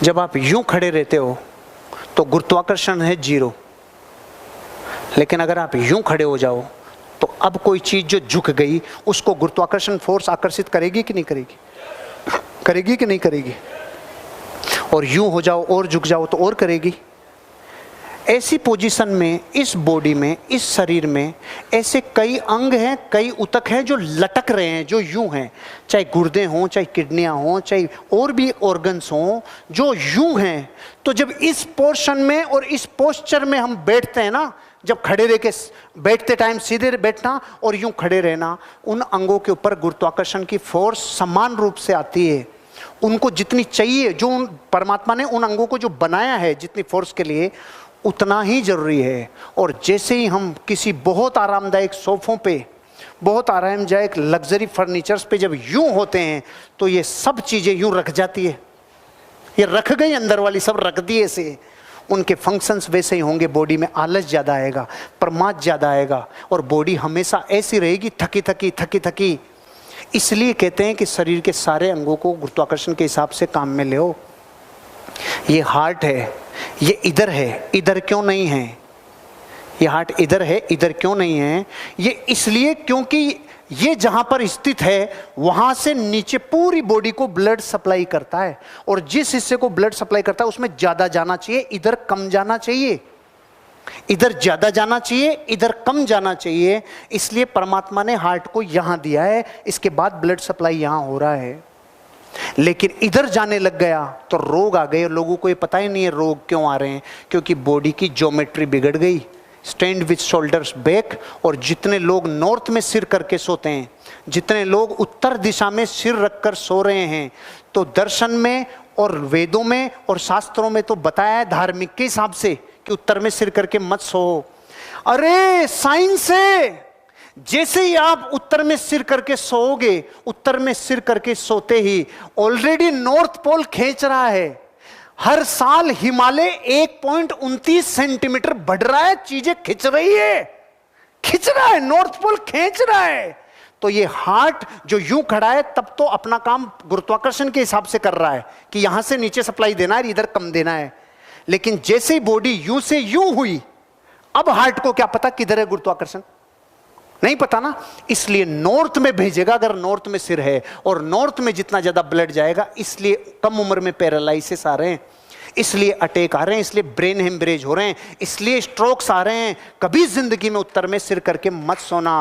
जब आप यूं खड़े रहते हो तो गुरुत्वाकर्षण है 0, लेकिन अगर आप यूं खड़े हो जाओ तो अब कोई चीज जो झुक गई उसको गुरुत्वाकर्षण फोर्स आकर्षित करेगी कि नहीं करेगी? करेगी कि नहीं करेगी? और यूं हो जाओ और झुक जाओ तो और करेगी। ऐसी पोजीशन में, इस बॉडी में, इस शरीर में ऐसे कई अंग हैं, कई ऊतक हैं जो लटक रहे हैं, जो यूं हैं, चाहे गुर्दे हों, चाहे किडनियां हों, चाहे और भी ऑर्गन्स हों, जो यूं हैं। तो जब इस पोर्शन में और इस पोस्चर में हम बैठते हैं ना, जब खड़े रह के बैठते टाइम सीधे बैठना और यूं खड़े रहना, उन अंगों के ऊपर गुरुत्वाकर्षण की फोर्स समान रूप से आती है। उनको जितनी चाहिए, जो परमात्मा ने उन अंगों को जो बनाया है जितनी फोर्स के लिए, उतना ही जरूरी है। और जैसे ही हम किसी बहुत आरामदायक सोफों पे, बहुत आरामदायक लग्जरी फर्नीचर्स पे जब यूं होते हैं तो ये सब चीजें यूं रख जाती है। ये रख गई अंदर वाली, सब रख दिए से। उनके फंक्शंस वैसे ही होंगे। बॉडी में आलस ज़्यादा आएगा, प्रमाद ज़्यादा आएगा और बॉडी हमेशा ऐसी रहेगी, थकी थकी थकी थकी। इसलिए कहते हैं कि शरीर के सारे अंगों को गुरुत्वाकर्षण के हिसाब से काम में ले। ये हार्ट है, ये इधर है, इधर क्यों नहीं है? ये हार्ट इधर है, इधर क्यों नहीं है? ये इसलिए क्योंकि ये जहां पर स्थित है वहां से नीचे पूरी बॉडी को ब्लड सप्लाई करता है, और जिस हिस्से को ब्लड सप्लाई करता है उसमें ज्यादा जाना चाहिए, इधर कम जाना चाहिए। इधर ज्यादा जाना चाहिए, इधर कम जाना चाहिए। इसलिए परमात्मा ने हार्ट को यहां दिया है, इसके बाद ब्लड सप्लाई यहां हो रहा है। लेकिन इधर जाने लग गया तो रोग आ गए। लोगों को ये पता ही नहीं है रोग क्यों आ रहे हैं, क्योंकि बॉडी की ज्योमेट्री बिगड़ गई। Stand with shoulders back. और जितने लोग नॉर्थ में सिर करके सोते हैं, जितने लोग उत्तर दिशा में सिर रखकर सो रहे हैं, तो दर्शन में और वेदों में और शास्त्रों में तो बताया है धार्मिक के हिसाब से कि उत्तर में सिर करके मत सो। अरे साइंस है, जैसे ही आप उत्तर में सिर करके सोओगे, उत्तर में सिर करके सोते ही ऑलरेडी नॉर्थ पोल खींच रहा है। हर साल हिमालय 1.29 सेंटीमीटर बढ़ रहा है, चीजें खिंच रही है, खिंच रहा है, नॉर्थ पोल खींच रहा है। तो ये हार्ट जो यूं खड़ा है तब तो अपना काम गुरुत्वाकर्षण के हिसाब से कर रहा है कि यहां से नीचे सप्लाई देना है, इधर कम देना है। लेकिन जैसे ही बॉडी यूं से यूं हुई, अब हार्ट को क्या पता किधर है गुरुत्वाकर्षण? नहीं पता ना। इसलिए नॉर्थ में भेजेगा, अगर नॉर्थ में सिर है, और नॉर्थ में जितना ज्यादा ब्लड जाएगा, इसलिए कम उम्र में पैरालाइसिस आ रहे हैं, इसलिए अटैक आ रहे हैं, इसलिए ब्रेन हेमरेज हो रहे हैं, इसलिए स्ट्रोक्स आ रहे हैं। कभी जिंदगी में उत्तर में सिर करके मत सोना।